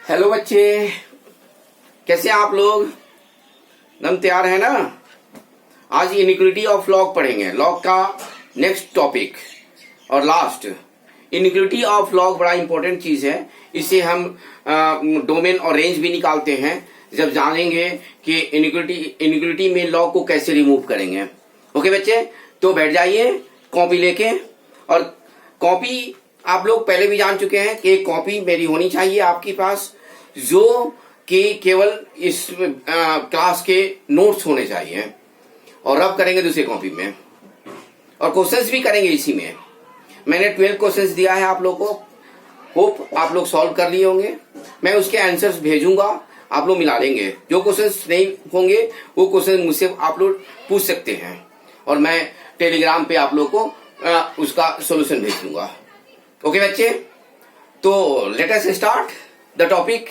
Hello बच्चे, कैसे हैं आप लोग? एकदम तैयार है ना? आज इनइक्वालिटी ऑफ लॉग पढ़ेंगे। लॉग का नेक्स्ट टॉपिक और लास्ट। इनइक्वालिटी ऑफ लॉग बड़ा इंपॉर्टेंट चीज है। इससे हम डोमेन और रेंज भी निकालते हैं जब जानेंगे कि इनइक्वालिटी में लॉग को कैसे रिमूव करेंगे। ओके बच्चे, तो बैठ जाइए कॉपी लेके। और कॉपी आप लोग पहले भी जान चुके हैं कि एक कॉपी मेरी होनी चाहिए आपके पास, जो कि केवल इस क्लास के नोट्स होने चाहिए। और अब करेंगे दूसरी कॉपी में और क्वेश्चंस भी करेंगे इसी में। मैंने 12 क्वेश्चंस दिया है आप लोगों को, होप आप लोग सॉल्व कर लिए होंगे। मैं उसके आंसर्स भेजूंगा, आप लोग मिला लेंगे। जो क्वेश्चंस नहीं होंगे वो क्वेश्चन मुझसे आप लोग पूछ सकते हैं और मैं टेलीग्राम पे आप लोग को उसका सोल्यूशन भेज दूंगा। ओके बच्चे, तो let us start the topic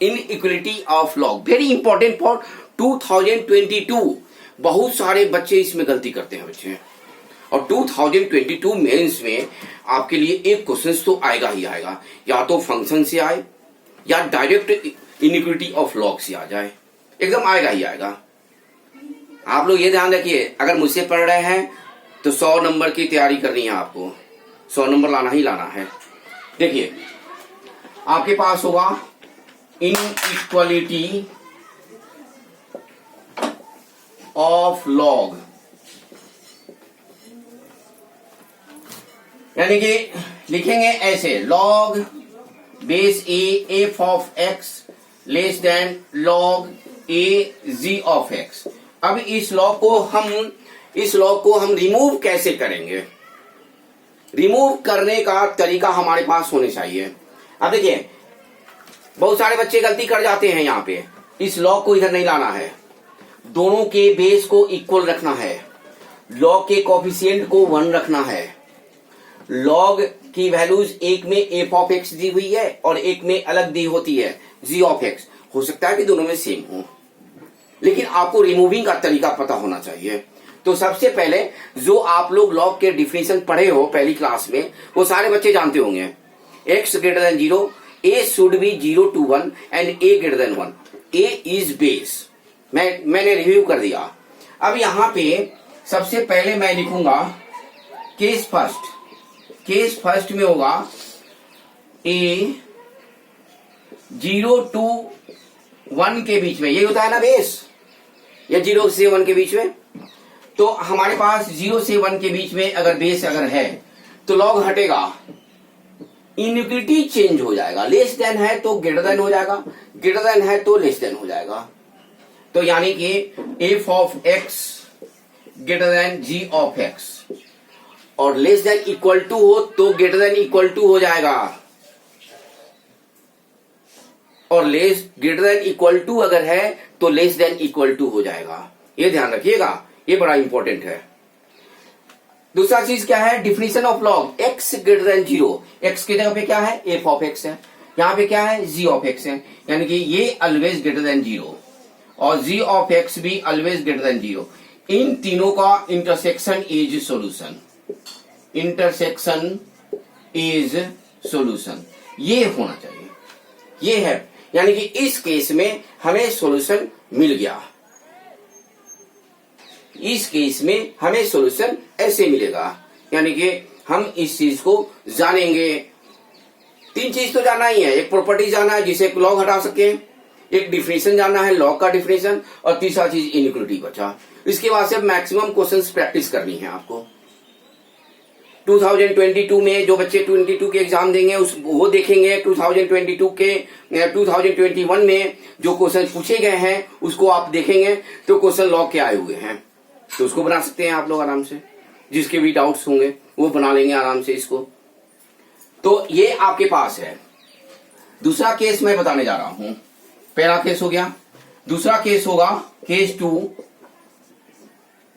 inequality of log. Very important for 2022। बहुत सारे बच्चे इसमें गलती करते हैं बच्चे, और 2022 मेंस में आपके लिए एक क्वेश्चन तो आएगा ही आएगा, या तो फंक्शन से आए या डायरेक्ट इनइक्वालिटी ऑफ लॉग से आ जाए, एकदम आएगा ही आएगा। आप लोग ये ध्यान रखिए, अगर मुझसे पढ़ रहे हैं तो 100 नंबर की तैयारी करनी है आपको, 100 नंबर लाना ही लाना है। देखिए आपके पास होगा इनइक्वालिटी ऑफ लॉग, यानी कि लिखेंगे ऐसे, log base a f of x less than log a g of x. अब इस लॉग को हम रिमूव कैसे करेंगे? रिमूव करने का तरीका हमारे पास होने चाहिए। अब देखिए बहुत सारे बच्चे गलती कर जाते हैं यहाँ पे। इस लॉग को इधर नहीं लाना है, दोनों के बेस को इक्वल रखना है, लॉग के कोफिशिएंट को 1 रखना है, लॉग की वैल्यूज एक में एफ ऑफ एक्स दी हुई है और एक में अलग दी होती है जी ऑफ एक्स। हो सकता है कि दोनों में सेम हो, लेकिन आपको रिमूविंग का तरीका पता होना चाहिए। तो सबसे पहले जो आप लोग लॉग के डिफिनेशन पढ़े हो पहली क्लास में, वो सारे बच्चे जानते होंगे। x greater than 0, a should be 0 to 1 and a greater than 1, a is base. मैंने रिव्यू कर दिया। अब यहां पे सबसे पहले मैं लिखूंगा केस फर्स्ट में होगा a 0 to 1 के बीच में, ये होता है ना बेस, या 0 से 1 के बीच में। तो हमारे पास 0 से 1 के बीच में अगर बेस है तो लॉग हटेगा, इनइक्वालिटी चेंज हो जाएगा। लेस देन है तो ग्रेटर देन हो जाएगा, ग्रेटर देन है तो लेस देन हो जाएगा। तो यानी कि f of x greater than g of x, और लेस देन इक्वल टू हो तो ग्रेटर देन इक्वल टू हो जाएगा, और less greater than equal to अगर है तो लेस देन इक्वल टू हो जाएगा। ये ध्यान रखिएगा, ये बड़ा इंपॉर्टेंट है। दूसरा चीज क्या है? Definition of log x greater than 0। x की जगह पे क्या है? एफ ऑफ एक्स है, यहाँ पे क्या है? जी ऑफ एक्स है, यानी कि ये ऑलवेज ग्रेटर देन 0 और जी ऑफ एक्स भी ऑलवेज ग्रेटर देन 0। इन तीनों का intersection is solution, intersection is solution, ये होना चाहिए। ये है, यानी कि इस केस में हमें सॉल्यूशन मिल गया। इस केस में हमें सॉल्यूशन ऐसे मिलेगा, यानी कि हम इस चीज को जानेंगे। 3 चीज तो जानना ही है, एक प्रॉपर्टी जानना है जिसे लॉग हटा सके, एक डिफिनेशन जानना है लॉग का डिफिनेशन, और तीसरा चीज इनइक्वालिटी बचा। इसके बाद से मैक्सिमम क्वेश्चंस प्रैक्टिस करनी है आपको। 2022 में जो बच्चे 22 के एग्जाम देंगे वो देखेंगे। 2021 में जो क्वेश्चन पूछे गए हैं उसको आप देखेंगे, तो क्वेश्चन लॉग के आए हुए हैं, तो उसको बना सकते हैं आप लोग आराम से। जिसके भी डाउट्स होंगे वो बना लेंगे आराम से इसको। तो ये आपके पास है। दूसरा केस मैं बताने जा रहा हूं। पहला केस हो गया, दूसरा केस होगा केस 2,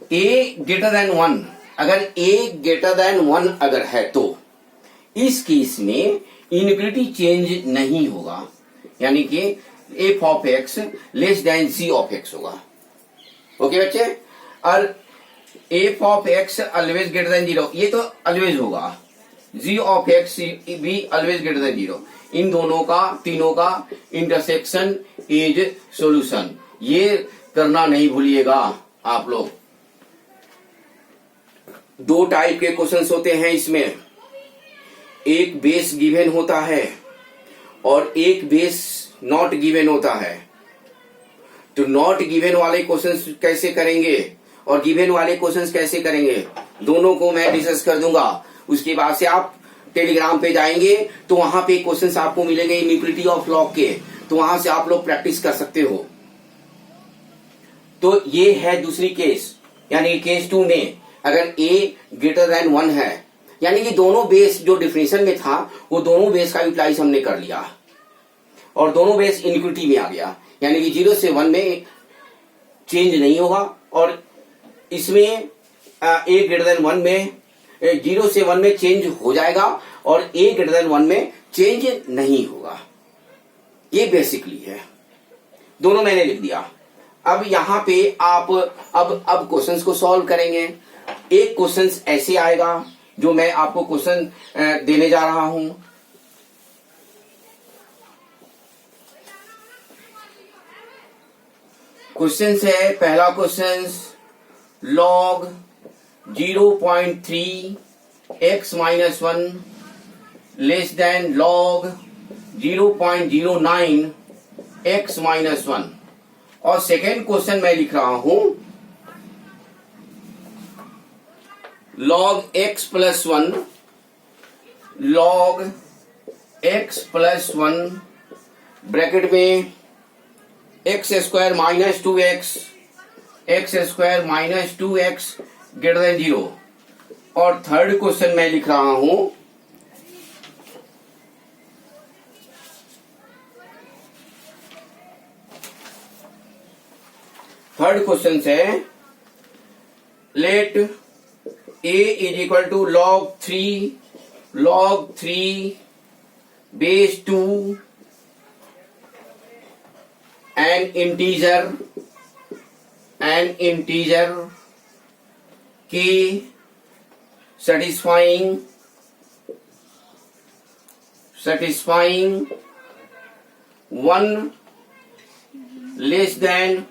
a ग्रेटर देन 1। अगर a ग्रेटर देन 1 अगर है तो इस केस में इनइक्वालिटी चेंज नहीं होगा, यानी कि f of x less than g of x होगा। ओके बच्चे, और f of x always greater than 0, ये तो ऑलवेज होगा। जी ऑफ एक्स भी ऑलवेज ग्रेटर देन 0। इन दोनों का, तीनों का इंटरसेक्शन इज सॉल्यूशन। ये करना नहीं भूलिएगा आप लोग। दो टाइप के क्वेश्चंस होते हैं इसमें, एक बेस गिवन होता है और एक बेस नॉट गिवन होता है। तो नॉट गिवन वाले क्वेश्चंस कैसे करेंगे और गिवन वाले क्वेश्चंस कैसे करेंगे, दोनों को मैं डिस्कस कर दूंगा। उसके बाद से आप टेलीग्राम पे जाएंगे तो वहां पे क्वेश्चंस आपको मिलेंगे इनिक्विटी ऑफ लॉग के, तो वहां से आप लोग प्रैक्टिस कर सकते हो। तो ये है दूसरी केस, यानी केस 2 में अगर a ग्रेटर देन 1 है, यानी कि दोनों बेस जो डिफिनेशन में था वो दोनों बेस का यूटिलाइज हमने कर लिया और दोनों बेस इनिक्विटी में आ गया, यानी कि 0 से 1 में चेंज नहीं होगा और इसमें a ग्रेटर देन 1 में 0 से 1 में चेंज हो जाएगा और a ग्रेटर देन 1 में चेंज नहीं होगा। ये बेसिकली है, दोनों मैंने लिख दिया। अब यहां पे आप अब क्वेश्चंस को सॉल्व करेंगे। एक क्वेश्चंस ऐसे आएगा जो मैं आपको क्वेश्चन देने जा रहा हूं। क्वेश्चन है, पहला question, log 0.3 x minus 1 less then log 0.09 x minus 1। और सेकेंड क्वेश्चन मैं लिख रहा हूं, log x plus 1 log x plus 1 bracket में x square minus 2x x square minus 2x greater than 0। और थर्ड क्वेश्चन मैं लिख रहा हूं, थर्ड क्वेश्चन है, let a is equal to log 3 base 2 n integer के satisfying 1 लेस देन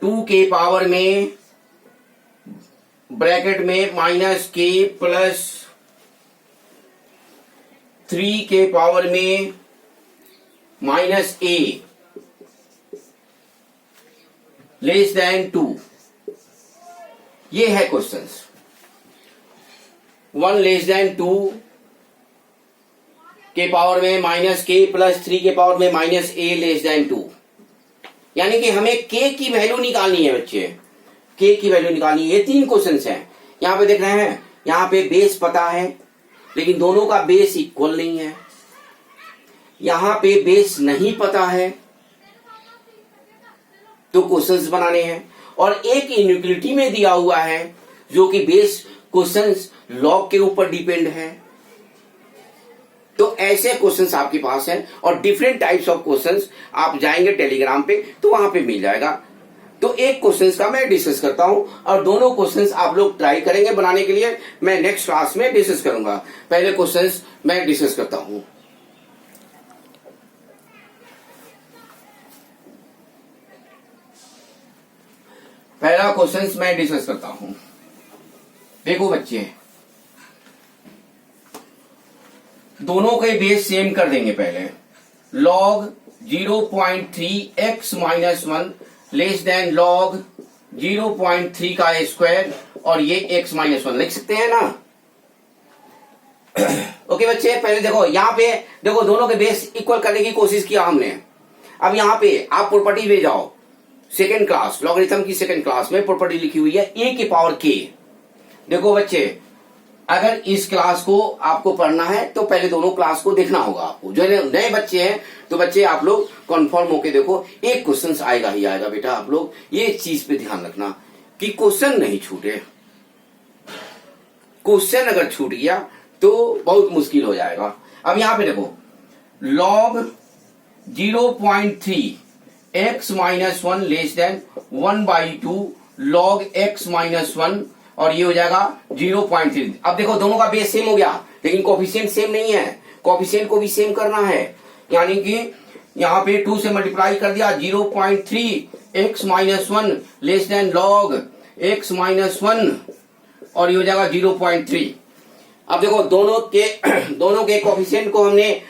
2 के power में ब्रैकेट में माइनस के प्लस 3 के पावर में माइनस a लेस देन 2। ये है क्वेश्चंस। 1 लेस देन 2 के पावर में माइनस के प्लस 3 के पावर में माइनस a लेस देन 2, यानी कि हमें k की वैल्यू निकालनी है बच्चे, k की वैल्यू निकालनी है। ये 3 क्वेश्चंस हैं। यहां पे देख रहे हैं, यहां पे बेस पता है लेकिन दोनों का बेस इक्वल नहीं है। यहां पे बेस नहीं पता है तो क्वेश्चंस बनाने हैं, और एक इनइक्वालिटी में दिया हुआ है जो कि बेस क्वेश्चंस लॉग के ऊपर डिपेंड है। तो ऐसे क्वेश्चंस आपके पास हैं और डिफरेंट टाइप्स ऑफ क्वेश्चंस आप जाएंगे टेलीग्राम पे तो वहां पे मिल जाएगा। तो एक क्वेश्चंस का मैं डिस्कस करता हूं और दोनों क्वेश्चंस आप लोग ट्राई करेंगे बनाने के लिए। मैं नेक्स्ट क्लास में डिस्कस करूंगा। पहले क्वेश्चंस मैं डिस्कस करता हूं। पहला क्वेश्चंस मैं डिस्कस करता हूं। देखो बच्चे, दोनों के बेस सेम कर देंगे। पहले log 0.3 x minus 1 less then log 0.3 का स्क्वायर और ये x माइनस 1 लिख सकते हैं ना। ओके बच्चे, पहले देखो यहां पे देखो दोनों के बेस इक्वल करने की कोशिश किया हमने। अब यहां पे आप प्रॉपर्टी में जाओ, सेकेंड क्लास लॉगरिथम की सेकेंड क्लास में प्रॉपर्टी लिखी हुई है a की पावर k। देखो बच्चे, अगर इस क्लास को आपको पढ़ना है तो पहले दोनों क्लास को देखना होगा आपको। जो नए बच्चे हैं तो बच्चे आप लोग कन्फर्म होके देखो, एक क्वेश्चन आएगा ही आएगा बेटा। आप लोग ये चीज पे ध्यान रखना कि क्वेश्चन नहीं छूटे। क्वेश्चन अगर छूट गया तो बहुत मुश्किल हो जाएगा। अब यहां पे देखो log 0.3 x minus 1 less then 1/2 log x minus 1 और ये हो जाएगा 0.3। अब देखो दोनों का बेस सेम हो गया लेकिन कोफिशिएंट सेम नहीं है। कोफिशिएंट को भी सेम करना है, यानी कि यहाँ पे 2 से मल्टीप्लाई कर दिया 0.3 x minus 1 less than log x minus 1 और ये हो जाएगा 0.3। अब देखो दोनों के कोफिशिएंट को हमने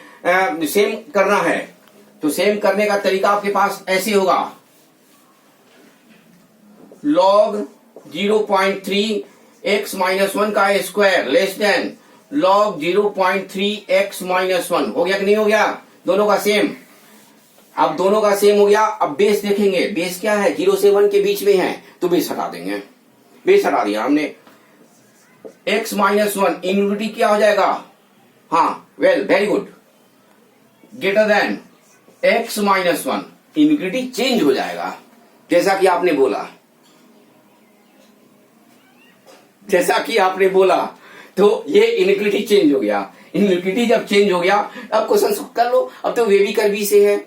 सेम करना है, तो सेम करने का तरीका आपके पास ऐसे होगा, log 0.3 x माइनस 1 का square less than log 0.3 x minus 1। हो गया कि नहीं हो गया? दोनों का सेम। अब दोनों का सेम हो गया। अब बेस देखेंगे, बेस क्या है? 0 से 1 के बीच में है, तो बेस हटा देंगे। बेस हटा दिया हमने। x माइनस 1 इनविटी क्या हो जाएगा? हाँ, well, very good, greater than x minus 1 InvIT change हो जाएगा, जैसा कि आपने बोला, तो ये इनइक्विटी चेंज हो गया। इनइक्विटी जब चेंज हो गया, अब क्वेश्चन कर लो। अब तो वेवी कर्वी से है,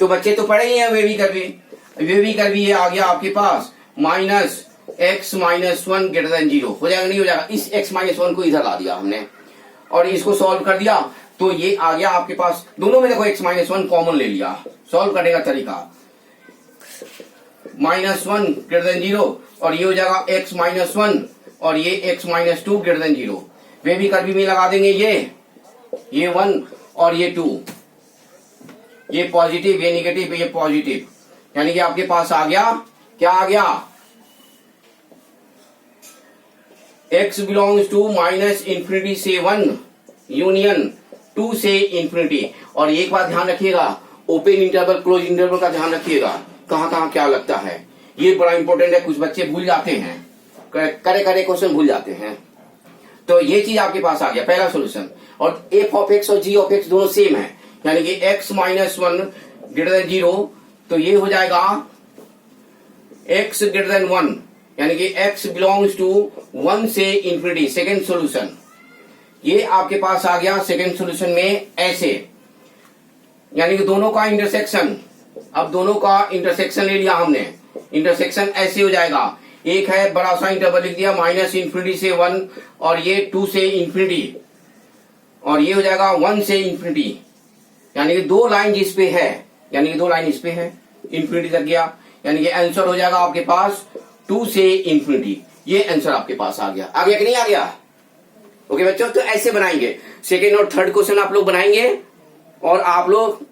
तो बच्चे तो पढ़े ही हैं वेवी कर्वी आ गया आपके पास minus x minus 1 greater than 0। हो जाएगा नहीं हो जाएगा? इस x माइनस 1 को इधर ला दिया हमने और इसको सॉल्व कर दिया, तो ये आ गया आपके पास। दोनों में देखो x माइनस 1 कॉमन ले लिया। सॉल्व करने का तरीका, -1 ग्रेटर देन 0 और ये हो जाएगा x माइनस 1 और ये x माइनस 2 ग्रेटर देन 0। वे भी कर्वी में लगा देंगे, ये 1 और ये 2, ये पॉजिटिव, ये निगेटिव, ये पॉजिटिव, यानी कि आपके पास आ गया, क्या आ गया? x belongs to minus infinity से 1 यूनियन 2 से इंफिनिटी। और एक बात ध्यान रखिएगा, ओपन इंटरवल क्लोज इंटरवल का ध्यान रखिएगा, कहां कहां क्या लगता है, ये बड़ा इंपॉर्टेंट है। कुछ बच्चे भूल जाते हैं, करे क्वेश्चन भूल जाते हैं। तो ये चीज आपके पास आ गया पहला सॉल्यूशन। और f ऑफ x और g ऑफ x दोनों सेम है, यानी कि x माइनस 1 ग्रेटर देन 0, तो ये हो जाएगा x ग्रेटर देन 1, यानी कि x बिलोंग्स टू 1 से इंफिनिटी। सेकेंड सॉल्यूशन ये आपके पास आ गया सेकेंड सॉल्यूशन में ऐसे, यानी कि दोनों का इंटरसेक्शन। अब दोनों का इंटरसेक्शन ले लिया हमने, इंटरसेक्शन ऐसे हो जाएगा, एक है बड़ा सा इंटरवल लिख दिया माइनस इंफिनिटी से 1 और ये 2 से इंफिनिटी, और ये हो जाएगा 1 से इंफिनिटी, यानी कि दो लाइन जिस पे है, यानी कि दो लाइन इस पे है, इंफिनिटी तक गया, यानी कि आंसर हो जाएगा आपके पास 2 से इंफिनिटी। ये आंसर आपके पास आ गया कि नहीं आ गया? ओके बच्चों, तो ऐसे बनाएंगे। सेकेंड और थर्ड क्वेश्चन आप लोग बनाएंगे, और आप लोग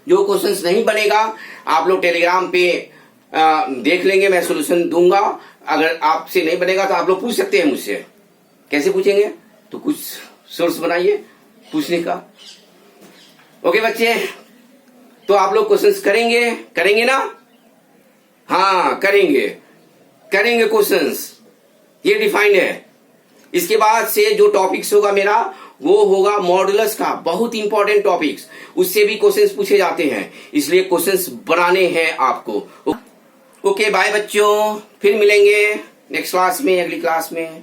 जो क्वेश्चंस नहीं बनेगा आप लोग टेलीग्राम पे देख लेंगे, मैं सॉल्यूशन दूंगा। अगर आपसे नहीं बनेगा तो आप लोग पूछ सकते हैं मुझसे। कैसे पूछेंगे? तो कुछ सोर्स बनाइए पूछने का। ओके बच्चे, तो आप लोग क्वेश्चंस करेंगे ना? हाँ, करेंगे क्वेश्चंस, ये डिफाइंड है। इसके बाद से जो टॉपिक्स होगा मेरा, वो होगा मॉडुलस का, बहुत इंपॉर्टेंट टॉपिक्स, उससे भी क्वेश्चंस पूछे जाते हैं, इसलिए क्वेश्चंस बनाने हैं आपको। ओके बाय बच्चों, फिर मिलेंगे नेक्स्ट क्लास में, अगली क्लास में।